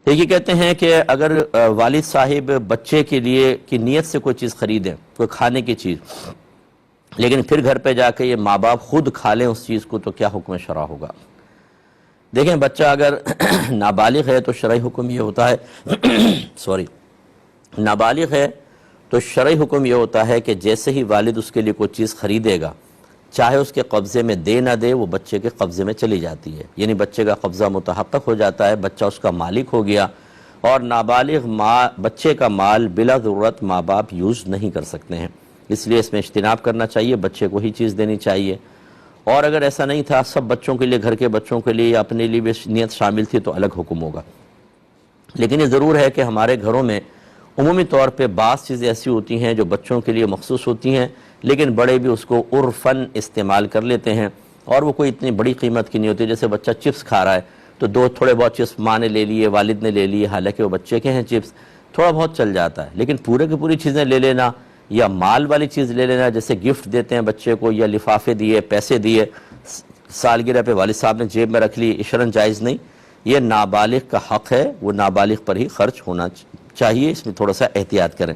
ایک یہ کہتے ہیں کہ اگر والد صاحب بچے کے لیے کی نیت سے کوئی چیز خریدیں، کوئی کھانے کی چیز، لیکن پھر گھر پہ جا کے یہ ماں باپ خود کھا لیں اس چیز کو، تو کیا حکم شرع ہوگا؟ دیکھیں بچہ اگر نابالغ ہے تو شرعی حکم یہ ہوتا ہے نابالغ ہے تو شرعی حکم یہ ہوتا ہے کہ جیسے ہی والد اس کے لیے کوئی چیز خریدے گا، چاہے اس کے قبضے میں دے نہ دے، وہ بچے کے قبضے میں چلی جاتی ہے، یعنی بچے کا قبضہ متحقق ہو جاتا ہے، بچہ اس کا مالک ہو گیا، اور نابالغ بچے کا مال بلا ضرورت ماں باپ یوز نہیں کر سکتے ہیں، اس لیے اس میں اجتناب کرنا چاہیے، بچے کو ہی چیز دینی چاہیے۔ اور اگر ایسا نہیں تھا، سب بچوں کے لیے، گھر کے بچوں کے لیے یا اپنے لیے بھی نیت شامل تھی، تو الگ حکم ہوگا۔ لیکن یہ ضرور ہے کہ ہمارے گھروں میں عمومی طور پہ بعض چیزیں ایسی ہوتی ہیں جو بچوں کے لیے مخصوص ہوتی ہیں، لیکن بڑے بھی اس کو عرفاً استعمال کر لیتے ہیں، اور وہ کوئی اتنی بڑی قیمت کی نہیں ہوتی۔ جیسے بچہ چپس کھا رہا ہے تو تھوڑے بہت چپس ماں نے لے لیے، والد نے لے لیے، حالانکہ وہ بچے کے ہیں چپس، تھوڑا بہت چل جاتا ہے، لیکن پورے کی پوری چیزیں لے لینا یا مال والی چیز لے لینا، جیسے گفٹ دیتے ہیں بچے کو یا لفافے دیے، پیسے دیے، سالگرہ پہ والد صاحب نے جیب میں رکھ لی، عشرن جائز نہیں، یہ نابالغ کا حق ہے، وہ نابالغ پر ہی خرچ ہونا چاہیے، اس میں تھوڑا سا احتیاط کریں۔